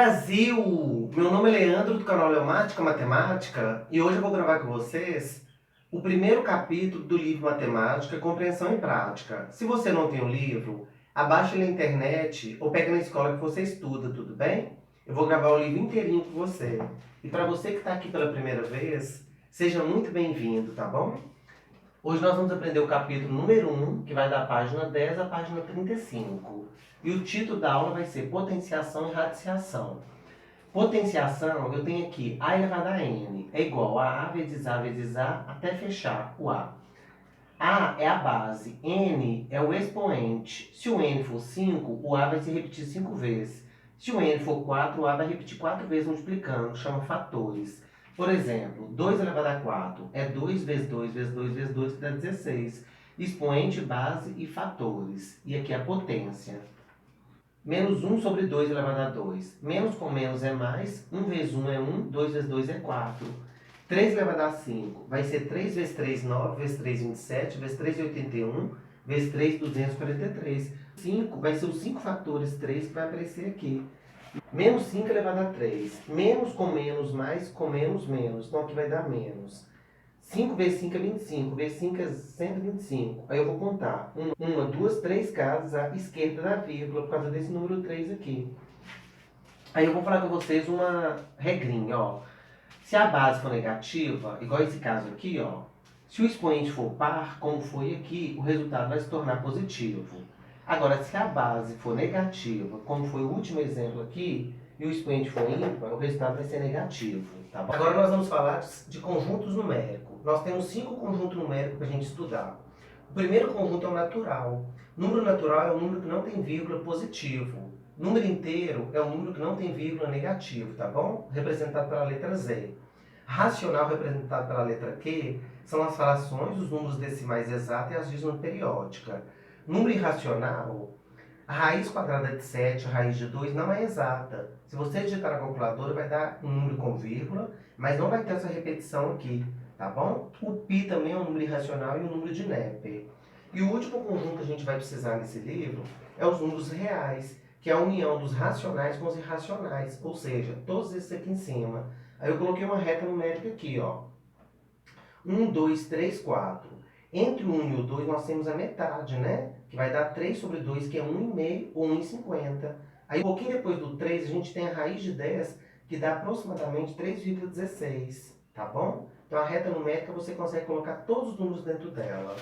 Brasil! Meu nome é Leandro, do canal Leomática Matemática, e hoje eu vou gravar com vocês o primeiro capítulo do livro Matemática, Compreensão e Prática. Se você não tem o livro, abaixa ele na internet ou pega na escola que você estuda, tudo bem? Eu vou gravar o livro inteirinho com você. E para você que está aqui pela primeira vez, seja muito bem-vindo, tá bom? Hoje nós vamos aprender o capítulo número 1, que vai da página 10 à página 35. E o título da aula vai ser Potenciação e Radiciação. Potenciação, eu tenho aqui A elevado a N é igual a vezes A até fechar o A. A é a base, N é o expoente. Se o N for 5, o A vai se repetir 5 vezes. Se o N for 4, o A vai repetir 4 vezes multiplicando, chama fatores. Por exemplo, 2 elevado a 4 é 2 vezes 2 vezes 2 vezes 2, que dá 16. Expoente, base e fatores. E aqui a potência. Menos 1 sobre 2 elevado a 2. Menos com menos é mais. 1 vezes 1 é 1, 2 vezes 2 é 4. 3 elevado a 5 vai ser 3 vezes 3, 9, vezes 3, 27, vezes 3, 81, vezes 3, 243. 5 vai ser os 5 fatores 3 que vai aparecer aqui. Menos 5 elevado a 3. Menos com menos, mais com menos, menos. Então aqui vai dar menos. 5 vezes 5 é 25, vezes 5 é 125. Aí eu vou contar. 1, 2, 3 casas à esquerda da vírgula, por causa desse número 3 aqui. Aí eu vou falar com vocês uma regrinha, ó. Se a base for negativa, igual esse caso aqui, ó. Se o expoente for par, como foi aqui, o resultado vai se tornar positivo. Agora, se a base for negativa, como foi o último exemplo aqui, e o expoente for ímpar, o resultado vai ser negativo, tá bom? Agora nós vamos falar de conjuntos numéricos. Nós temos 5 conjuntos numéricos para a gente estudar. O primeiro conjunto é o natural. Número natural é um número que não tem vírgula positivo. Número inteiro é um número que não tem vírgula negativo, tá bom? Representado pela letra Z. Racional, representado pela letra Q, são as frações, os números decimais exatos e as dízimas periódicas. Número irracional, a raiz quadrada de 7, a raiz de 2 não é exata. Se você digitar na calculadora, vai dar um número com vírgula, mas não vai ter essa repetição aqui, tá bom? O π também é um número irracional e um número de Neper. E o último conjunto que a gente vai precisar nesse livro é os números reais, que é a união dos racionais com os irracionais, ou seja, todos esses aqui em cima. Aí eu coloquei uma reta numérica aqui, ó. 1, 2, 3, 4. Entre o 1 e o 2 nós temos a metade, né? Que vai dar 3 sobre 2, que é 1,5 ou 1,50. Aí um pouquinho depois do 3 a gente tem a raiz de 10, que dá aproximadamente 3,16, tá bom? Então a reta numérica você consegue colocar todos os números dentro dela.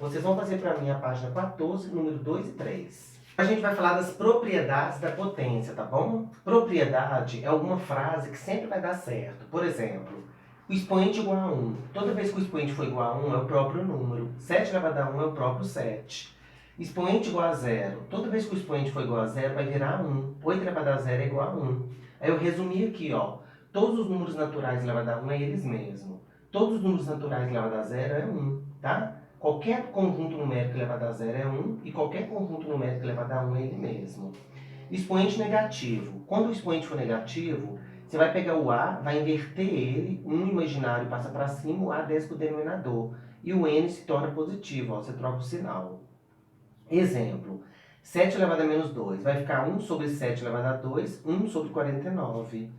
Vocês vão fazer para mim a página 14, número 2 e 3. A gente vai falar das propriedades da potência, tá bom? Propriedade é alguma frase que sempre vai dar certo. Por exemplo, o expoente igual a 1. Toda vez que o expoente for igual a 1 é o próprio número. 7 elevado a 1 é o próprio 7. Expoente igual a 0. Toda vez que o expoente for igual a 0 vai virar 1. 8 elevado a 0 é igual a 1. Aí eu resumi aqui, ó. Todos os números naturais elevados a 1 é eles mesmos. Todos os números naturais elevados a 0 é 1, tá? Qualquer conjunto numérico elevado a 0 é 1 e qualquer conjunto numérico elevado a 1 é ele mesmo. Expoente negativo. Quando o expoente for negativo, você vai pegar o A, vai inverter ele, 1 imaginário passa para cima, o A desce para o denominador. E o N se torna positivo, ó, você troca o sinal. Exemplo, 7 elevado a menos 2, vai ficar 1 sobre 7 elevado a 2, 1 sobre 49.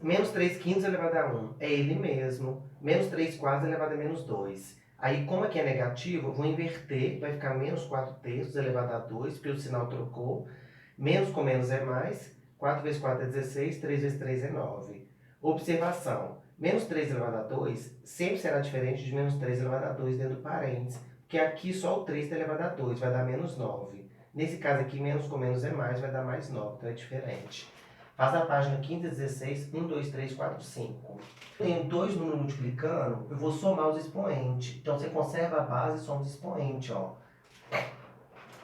Menos 3 quintos elevado a 1, é ele mesmo. Menos 3 quartos elevado a menos 2. Aí, como aqui é negativo, eu vou inverter, vai ficar menos 4 terços elevado a 2, porque o sinal trocou. Menos com menos é mais, 4 vezes 4 é 16, 3 vezes 3 é 9. Observação, menos 3 elevado a 2 sempre será diferente de menos 3 elevado a 2 dentro do parênteses, porque aqui só o 3 está elevado a 2, vai dar menos 9. Nesse caso aqui, menos com menos é mais, vai dar mais 9, então é diferente. Faz a página 15 e 16, 1, 2, 3, 4, 5. Tenho dois números multiplicando, eu vou somar os expoentes. Então você conserva a base e soma os expoentes, ó.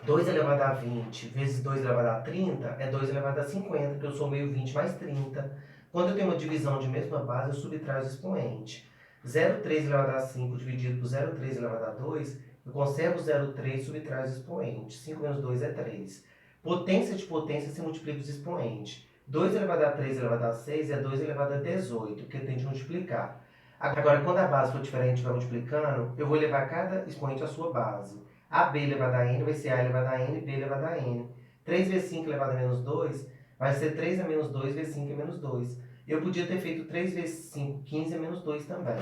2 elevado a 20 vezes 2 elevado a 30 é 2 elevado a 50, porque eu somei o 20 mais 30. Quando eu tenho uma divisão de mesma base, eu subtraio os expoentes. 0,3 elevado a 5 dividido por 0,3 elevado a 2, eu conservo o 0,3 e subtraio os expoentes. 5 menos 2 é 3. Potência de potência, você multiplica os expoentes. 2 elevado a 3 elevado a 6 é 2 elevado a 18, porque tem de multiplicar. Agora, quando a base for diferente e vai multiplicando, eu vou levar cada expoente à sua base. AB elevado a n vai ser A elevado a n, B elevado a n. 3 vezes 5 elevado a menos 2 Vai ser 3 é menos 2 vezes 5 é menos 2. Eu podia ter feito 3 vezes 5, 15 é menos 2 também.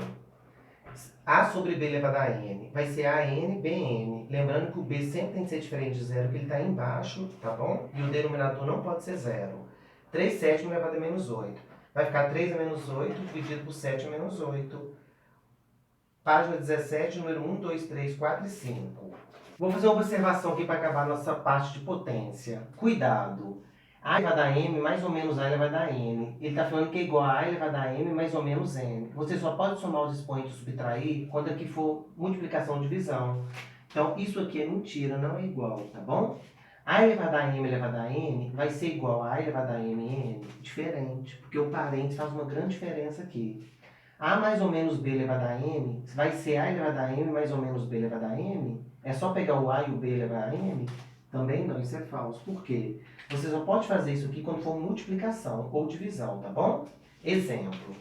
A sobre B elevado a n vai ser AN, BN. Lembrando que o B sempre tem que ser diferente de zero, porque ele está aí embaixo, tá bom? E o denominador não pode ser zero. 3 sétimos elevado a menos 8. Vai ficar 3 a menos 8 dividido por 7 a menos 8. Página 17, número 1, 2, 3, 4 e 5. Vou fazer uma observação aqui para acabar a nossa parte de potência. Cuidado! A elevado a m mais ou menos a elevado a n. Ele está falando que é igual a elevado a m mais ou menos n. Você só pode somar os expoentes e subtrair quando aqui for multiplicação ou divisão. Então, isso aqui é mentira, não é igual, tá bom? A elevado a m elevado a n vai ser igual a elevado a m n? Diferente, porque o parênteses faz uma grande diferença aqui. A mais ou menos B elevado a m vai ser A elevado a m mais ou menos B elevado a m? É só pegar o A e o B elevado a m? Também não, isso é falso. Por quê? Você só pode fazer isso aqui quando for multiplicação ou divisão, tá bom? Exemplo.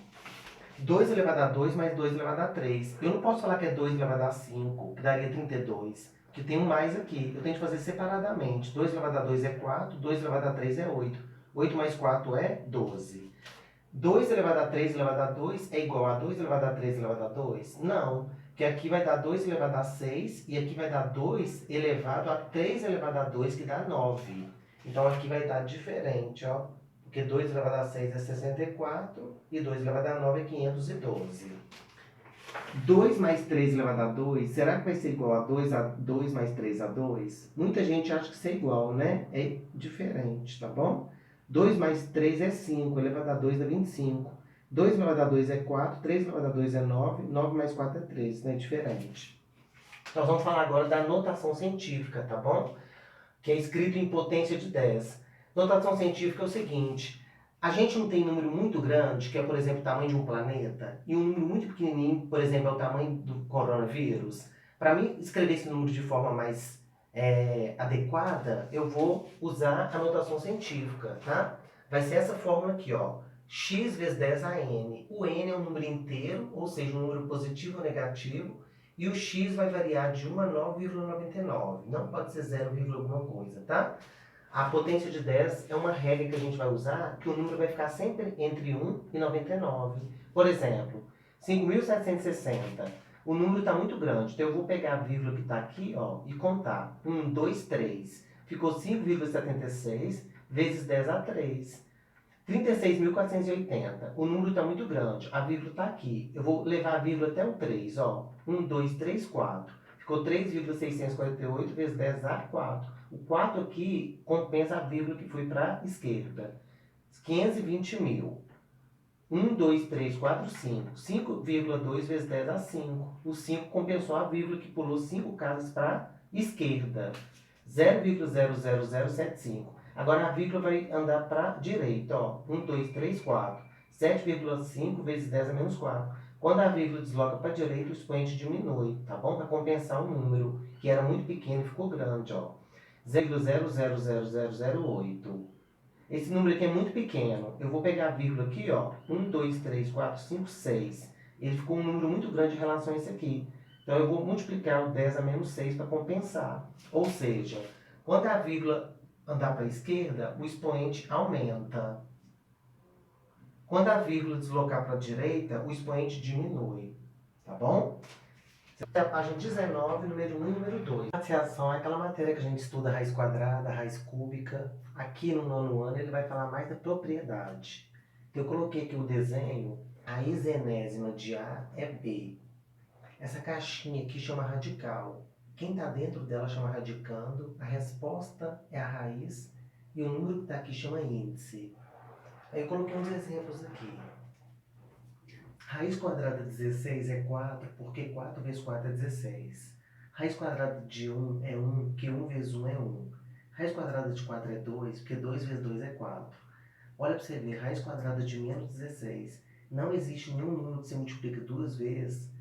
2 elevado a 2 mais 2 elevado a 3. Eu não posso falar que é 2 elevado a 5, que daria 32, porque tem um mais aqui. Eu tenho que fazer separadamente. 2 elevado a 2 é 4, 2 elevado a 3 é 8. 8 mais 4 é 12. 2 elevado a 3 elevado a 2 é igual a 2 elevado a 3 elevado a 2? Não, porque aqui vai dar 2 elevado a 6 e aqui vai dar 2 elevado a 3 elevado a 2, que dá 9. Então aqui vai dar diferente, ó, porque 2 elevado a 6 é 64 e 2 elevado a 9 é 512. 2 mais 3 elevado a 2, será que vai ser igual a 2 mais 3 a 2? Muita gente acha que isso é igual, né? É diferente, tá bom? 2 mais 3 é 5, elevado a 2 é 25. 2 elevado a 2 é 4, 3 elevado a 2 é 9, 9 mais 4 é 13, né? Diferente. Nós vamos falar agora da notação científica, tá bom? Que é escrito em potência de 10. Notação científica é o seguinte: a gente não tem número muito grande, que é, por exemplo, o tamanho de um planeta, e um número muito pequenininho, por exemplo, é o tamanho do coronavírus. Para mim, escrever esse número de forma mais adequada, eu vou usar a notação científica, tá? Vai ser essa fórmula aqui, ó. X vezes 10 a n. O n é um número inteiro, ou seja, um número positivo ou negativo, e o x vai variar de 1 a 9,99. Não pode ser 0, alguma coisa, tá? A potência de 10 é uma regra que a gente vai usar, que o número vai ficar sempre entre 1 e 99. Por exemplo, 5.760. O número está muito grande, então eu vou pegar a vírgula que está aqui, ó, e contar. 1, 2, 3. Ficou 5,76 vezes 10 a 3. 36.480. O número está muito grande. A vírgula está aqui. Eu vou levar a vírgula até o 3, ó. 1, 2, 3, 4. Ficou 3,648 vezes 10 a 4. O 4 aqui compensa a vírgula que foi para a esquerda. 520 mil. 1, 2, 3, 4, 5. 5,2 vezes 10 a 5. O 5 compensou a vírgula que pulou 5 casas para a esquerda. 0,00075. Agora a vírgula vai andar para a direita, ó. 1, 2, 3, 4. 7,5 vezes 10 a menos 4. Quando a vírgula desloca para a direita, o expoente diminui, tá bom? Para compensar um número que era muito pequeno e ficou grande, ó. 0,000008. Esse número aqui é muito pequeno. Eu vou pegar a vírgula aqui, ó. 1, 2, 3, 4, 5, 6. Ele ficou um número muito grande em relação a esse aqui. Então eu vou multiplicar o 10 a menos 6 para compensar. Ou seja, quando a vírgula andar para a esquerda, o expoente aumenta. Quando a vírgula deslocar para a direita, o expoente diminui. Tá bom? Essa é a página 19, número 1 e número 2. Associação é aquela matéria que a gente estuda raiz quadrada, raiz cúbica. Aqui no nono ano ele vai falar mais da propriedade. Eu coloquei aqui o desenho, a isenésima de A é B. Essa caixinha aqui chama radical. Quem está dentro dela chama radicando, a resposta é a raiz e o número que está aqui chama índice. Aí eu coloquei uns exemplos aqui. Raiz quadrada de 16 é 4, porque 4 vezes 4 é 16. Raiz quadrada de 1 é 1, porque 1 vezes 1 é 1. Raiz quadrada de 4 é 2, porque 2 vezes 2 é 4. Olha para você ver, raiz quadrada de menos 16. Não existe nenhum número que você multiplica duas vezes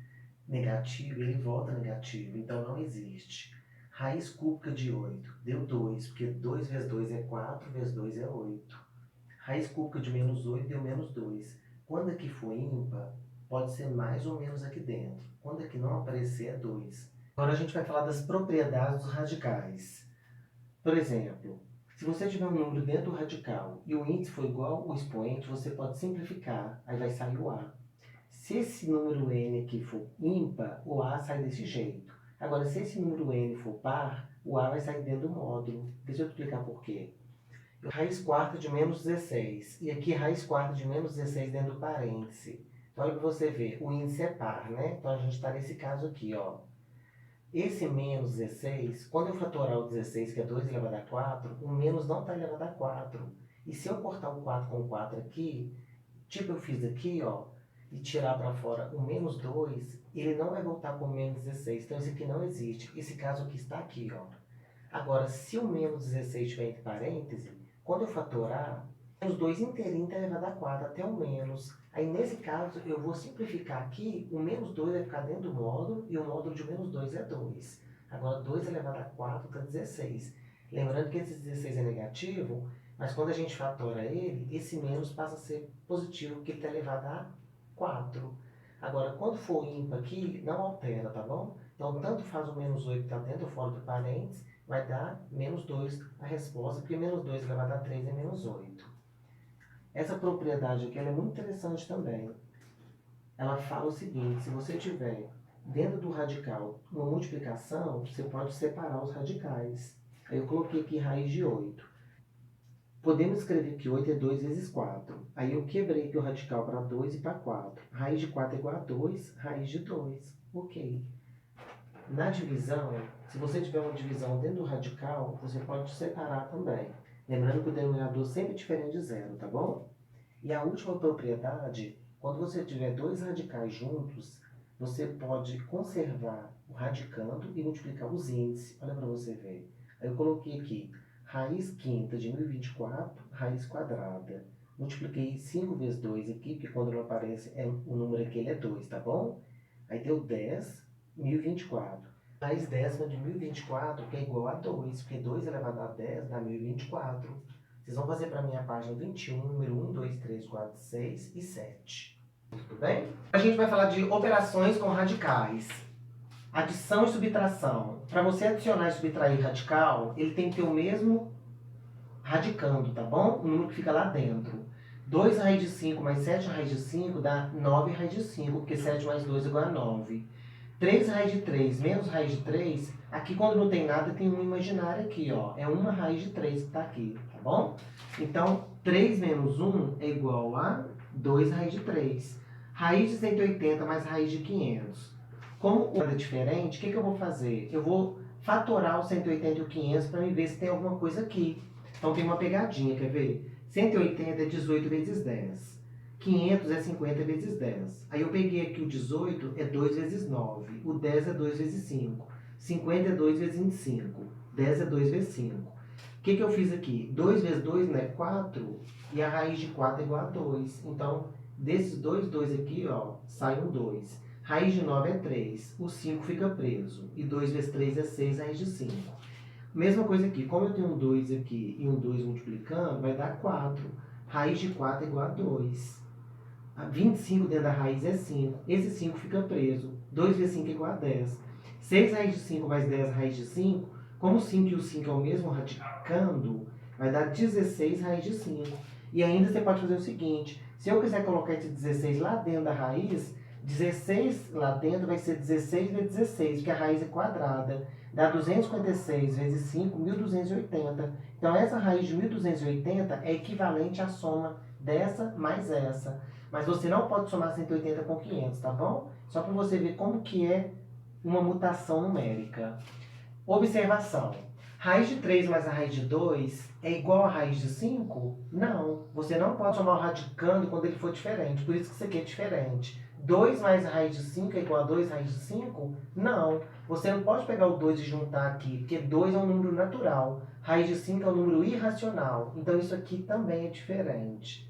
negativo e ele volta negativo, então não existe. Raiz cúbica de 8 deu 2, porque 2 vezes 2 é 4, vezes 2 é 8. Raiz cúbica de menos 8 deu menos 2. Quando aqui for ímpar, pode ser mais ou menos aqui dentro. Quando aqui não aparecer, é 2. Agora a gente vai falar das propriedades dos radicais. Por exemplo, Se você tiver um número dentro do radical e o índice for igual ao expoente, você pode simplificar, aí vai sair o A. Se esse número n aqui for ímpar, o A sai desse jeito. Agora, se esse número n for par, o A vai sair dentro do módulo. Deixa eu te explicar por quê. Raiz quarta de menos 16. E aqui raiz quarta de menos 16 dentro do parêntese. Então, olha para você ver, o índice é par, né? Então, a gente está nesse caso aqui, ó. Esse menos 16, quando eu fatorar o 16, que é 2 elevado a 4, o menos não está elevado a 4. E se eu cortar o 4 com o 4 aqui, tipo eu fiz aqui, ó, e tirar para fora o menos 2, ele não vai voltar com o menos 16. Então, esse aqui não existe. Esse caso aqui está aqui, ó. Agora, se o menos 16 estiver entre parênteses, quando eu fatorar, os dois inteirinhos está elevado a 4 até o menos. Aí, nesse caso, eu vou simplificar aqui, o menos 2 vai ficar dentro do módulo, e o módulo de menos 2 é 2. Agora, 2 elevado a 4 está 16. Lembrando que esse 16 é negativo, mas quando a gente fatora ele, esse menos passa a ser positivo, porque ele está elevado a 4. Agora, quando for ímpar aqui, não altera, tá bom? Então, tanto faz o menos 8 que está dentro ou fora do parênteses, vai dar menos 2 a resposta, porque menos 2 elevado a 3 é menos 8. Essa propriedade aqui ela é muito interessante também. Ela fala o seguinte, se você tiver dentro do radical uma multiplicação, você pode separar os radicais. Aí eu coloquei aqui raiz de 8. Podemos escrever que 8 é 2 vezes 4. Aí eu quebrei aqui o radical para 2 e para 4. Raiz de 4 é igual a 2, raiz de 2. Ok. Na divisão, se você tiver uma divisão dentro do radical, você pode separar também. Lembrando que o denominador sempre é diferente de zero, tá bom? E a última propriedade, quando você tiver dois radicais juntos, você pode conservar o radicando e multiplicar os índices. Olha para você ver. Aí eu coloquei aqui, raiz quinta de 1024, raiz quadrada. Multipliquei 5 vezes 2 aqui, porque quando não aparece o número aqui ele é 2, tá bom? Aí deu 10, 1024. Raiz décima de 1024, que é igual a 2, porque 2 elevado a 10 dá 1024. Vocês vão fazer para a minha página 21, número 1, 2, 3, 4, 6 e 7. Tudo bem? A gente vai falar de operações com radicais. Adição e subtração. Para você adicionar e subtrair radical, ele tem que ter o mesmo radicando, tá bom? O número que fica lá dentro. 2 raiz de 5 mais 7 raiz de 5 dá 9 raiz de 5, porque 7 mais 2 é igual a 9. 3 raiz de 3 menos raiz de 3, aqui quando não tem nada tem um imaginário aqui, ó. É 1 raiz de 3 que está aqui, tá bom? Então, 3 menos 1 é igual a 2 raiz de 3. Raiz de 180 mais raiz de 500. Como o é diferente, o que eu vou fazer? Eu vou fatorar o 180 e o 500 para me ver se tem alguma coisa aqui. Então, tem uma pegadinha, quer ver? 180 é 18 vezes 10. 500 é 50 vezes 10. Aí eu peguei aqui o 18 é 2 vezes 9. O 10 é 2 vezes 5. 50 é 2 vezes 25. 10 é 2 vezes 5. O que eu fiz aqui? 2 vezes 2 não é 4. E a raiz de 4 é igual a 2. Então, desses dois aqui, ó, sai um 2. Raiz de 9 é 3. O 5 fica preso. E 2 vezes 3 é 6, raiz de 5. Mesma coisa aqui. Como eu tenho um 2 aqui e um 2 multiplicando, vai dar 4. Raiz de 4 é igual a 2. 25 dentro da raiz é 5. Esse 5 fica preso. 2 vezes 5 é igual a 10. 6 raiz de 5 mais 10 raiz de 5. Como o 5 e o 5 é o mesmo radicando, vai dar 16 raiz de 5. E ainda você pode fazer o seguinte. Se eu quiser colocar esse 16 lá dentro da raiz, 16 lá dentro vai ser 16 vezes 16, porque a raiz é quadrada. Dá 256 vezes 5, 1280. Então, essa raiz de 1280 é equivalente à soma dessa mais essa. Mas você não pode somar 180 com 500, tá bom? Só para você ver como que é uma mutação numérica. Observação. Raiz de 3 mais a raiz de 2 é igual a raiz de 5? Não. Você não pode somar o radicando quando ele for diferente. Por isso que isso aqui é diferente. 2 mais a raiz de 5 é igual a 2 raiz de 5? Não. Você não pode pegar o 2 e juntar aqui, porque 2 é um número natural. Raiz de 5 é um número irracional. Então, isso aqui também é diferente.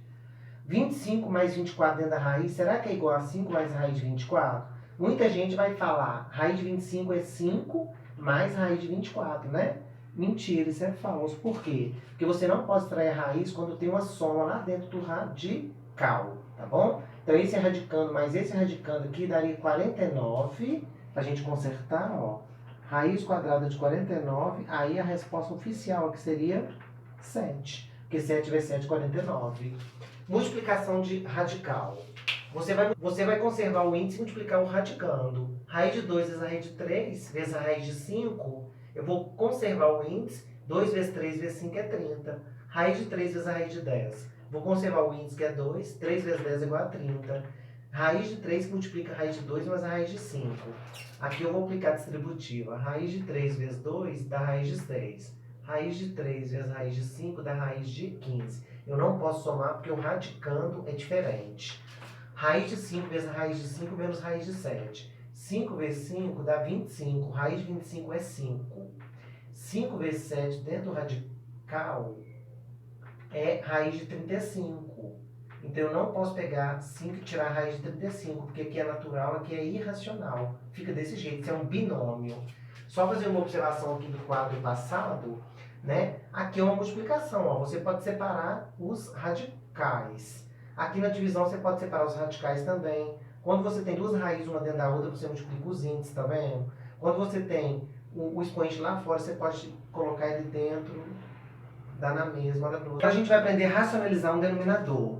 25 mais 24 dentro da raiz, será que é igual a 5 mais a raiz de 24? Muita gente vai falar, raiz de 25 é 5 mais raiz de 24, né? Mentira, isso é falso. Por quê? Porque você não pode extrair a raiz quando tem uma soma lá dentro do radical, tá bom? Então, esse radicando mais esse radicando aqui daria 49, pra gente consertar, ó. Raiz quadrada de 49, aí a resposta oficial aqui seria 7. Porque 7 vezes 7 é 49. Multiplicação de radical. Você vai conservar o índice e multiplicar o radicando. Raiz de 2 vezes a raiz de 3 vezes a raiz de 5. Eu vou conservar o índice. 2 vezes 3 vezes 5 é 30. Raiz de 3 vezes a raiz de 10. Vou conservar o índice que é 2. 3 vezes 10 é igual a 30. Raiz de 3 multiplica a raiz de 2 mais a raiz de 5. Aqui eu vou aplicar a distributiva. Raiz de 3 vezes 2 dá raiz de 6. Raiz de 3 vezes raiz de 5 dá raiz de 15. Eu não posso somar porque o radicando é diferente. Raiz de 5 vezes raiz de 5 menos raiz de 7. 5 vezes 5 dá 25. Raiz de 25 é 5. 5 vezes 7 dentro do radical é raiz de 35. Então eu não posso pegar 5 e tirar a raiz de 35, porque aqui é natural, aqui é irracional. Fica desse jeito, isso é um binômio. Só fazer uma observação aqui do quadro passado, né? Aqui é uma multiplicação, ó. Você pode separar os radicais. Aqui na divisão você pode separar os radicais também. Quando você tem duas raízes uma dentro da outra, você multiplica os índices, tá vendo? Quando você tem o expoente lá fora, você pode colocar ele dentro, dá na mesma, dá no outro. A gente vai aprender a racionalizar um denominador.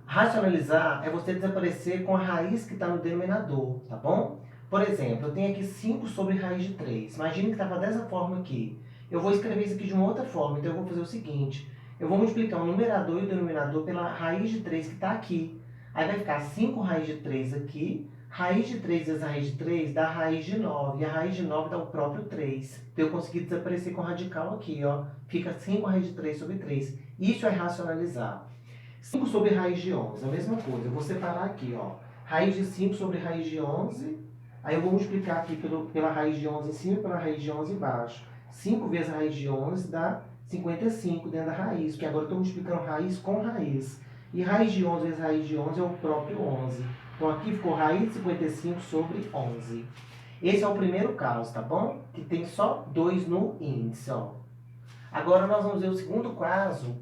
Racionalizar é você desaparecer com a raiz que está no denominador, tá bom? Por exemplo, eu tenho aqui 5 sobre raiz de 3. Imagine que estava dessa forma aqui. Eu vou escrever isso aqui de uma outra forma, então eu vou fazer o seguinte. Eu vou multiplicar o numerador e o denominador pela raiz de 3 que está aqui. Aí vai ficar 5 raiz de 3 aqui. Raiz de 3 vezes a raiz de 3 dá a raiz de 9. E a raiz de 9 dá o próprio 3. Então eu consegui desaparecer com o radical aqui, ó. Fica 5 raiz de 3 sobre 3. Isso é racionalizar. 5 sobre raiz de 11, a mesma coisa. Eu vou separar aqui, ó. Raiz de 5 sobre raiz de 11. Aí eu vou multiplicar aqui pela raiz de 11 em cima e pela raiz de 11 embaixo. 5 vezes a raiz de 11 dá 55 dentro da raiz, porque agora eu estou multiplicando raiz com raiz. E raiz de 11 vezes raiz de 11 é o próprio 11. Então aqui ficou raiz de 55 sobre 11. Esse é o primeiro caso, tá bom? Que tem só 2 no índice, ó. Agora nós vamos ver o segundo caso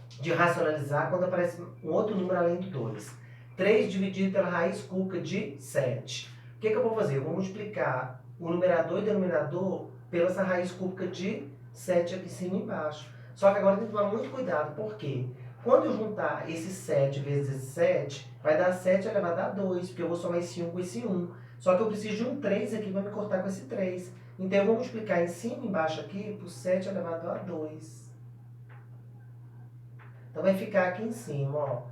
de racionalizar quando aparece um outro número além do 2. 3 dividido pela raiz cúbica de 7. O que eu vou fazer? Eu vou multiplicar o numerador e o denominador pela essa raiz cúbica de 7 aqui em cima e embaixo. Só que agora tem que tomar muito cuidado, por quê? Quando eu juntar esse 7 vezes esse 7, vai dar 7 elevado a 2, porque eu vou somar esse 1 com esse 1. Só que eu preciso de um 3 aqui para me cortar com esse 3. Então eu vou multiplicar em cima e embaixo aqui por 7 elevado a 2. Então vai ficar aqui em cima, ó,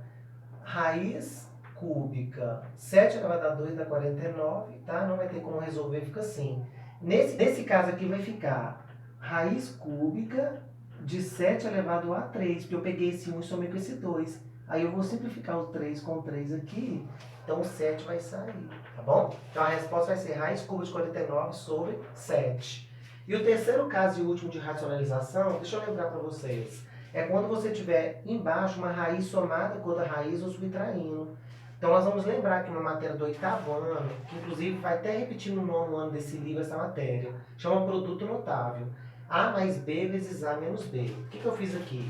raiz cúbica, 7 elevado a 2 dá 49, tá? Não vai ter como resolver, fica assim. Nesse caso aqui vai ficar raiz cúbica de 7 elevado a 3, porque eu peguei esse 1 e somei com esse 2. Aí eu vou simplificar o 3 com o 3 aqui, então o 7 vai sair, tá bom? Então a resposta vai ser raiz cúbica de 49 sobre 7. E o terceiro caso e último de racionalização, deixa eu lembrar para vocês, é quando você tiver embaixo uma raiz somada com outra raiz ou subtraindo. Então nós vamos lembrar que uma matéria do 8º ano, que inclusive vai até repetir no 9º ano desse livro essa matéria, chama produto notável. A mais B vezes A menos B. O que eu fiz aqui?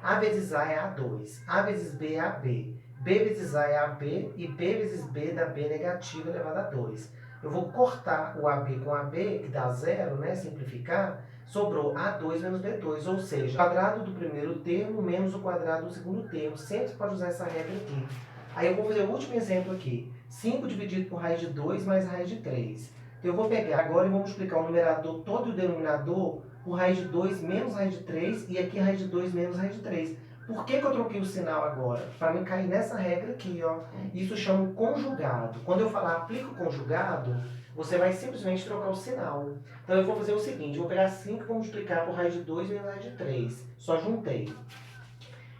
A vezes A é A2, A vezes B é AB, B vezes A é AB e B vezes B dá B negativo elevado a 2. Eu vou cortar o AB com AB, que dá 0, né? Simplificar. Sobrou A2 menos B2, ou seja, o quadrado do primeiro termo menos o quadrado do segundo termo. Sempre você pode usar essa regra aqui. Aí eu vou fazer o último exemplo aqui. 5 dividido por raiz de 2 mais raiz de 3. Então eu vou pegar agora e vou multiplicar o numerador todo e o denominador por raiz de 2 menos raiz de 3 e aqui raiz de 2 menos raiz de 3. Por que eu troquei o sinal agora? Para mim cair nessa regra aqui, ó. Isso chama conjugado. Quando eu falar aplica o conjugado, você vai simplesmente trocar o sinal. Então eu vou fazer o seguinte, vou pegar 5 e vou multiplicar por raiz de 2 menos raiz de 3. Só juntei.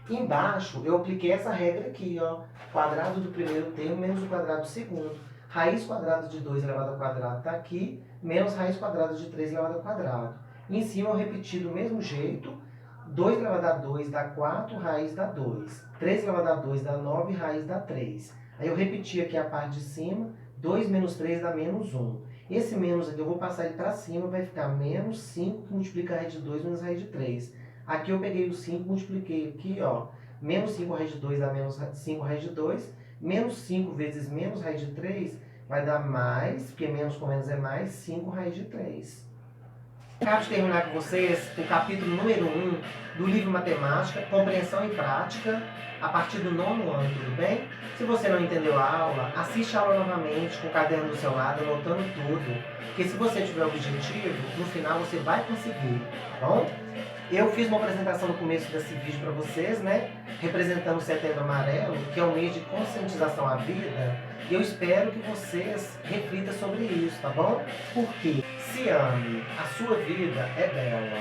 Embaixo eu apliquei essa regra aqui, ó. Quadrado do primeiro termo menos o quadrado do segundo. Raiz quadrada de 2 elevado ao quadrado está aqui, menos raiz quadrada de 3 elevado ao quadrado. Em cima eu repeti do mesmo jeito. 2 elevado a 2 dá 4, raiz dá 2. 3 elevado a 2 dá 9, raiz dá 3. Aí eu repeti aqui a parte de cima. 2 menos 3 dá menos 1. Esse menos aqui eu vou passar ele para cima, vai ficar menos 5 que multiplica a raiz de 2 menos a raiz de 3. Aqui eu peguei o 5 e multipliquei aqui, ó. Menos 5 raiz de 2 dá menos 5 raiz de 2. Menos 5 vezes menos raiz de 3 vai dar mais, porque menos com menos é mais, 5 raiz de 3. Acabo de terminar com vocês o capítulo número 1 do livro Matemática, Compreensão e Prática, a partir do 9º ano, tudo bem? Se você não entendeu a aula, assiste a aula novamente com o caderno do seu lado, anotando tudo. Porque se você tiver objetivo, no final você vai conseguir, tá bom? Eu fiz uma apresentação no começo desse vídeo para vocês, né? Representando o Setembro Amarelo, que é um mês de conscientização à vida. E eu espero que vocês reflitam sobre isso, tá bom? Porque se ame, a sua vida é bela.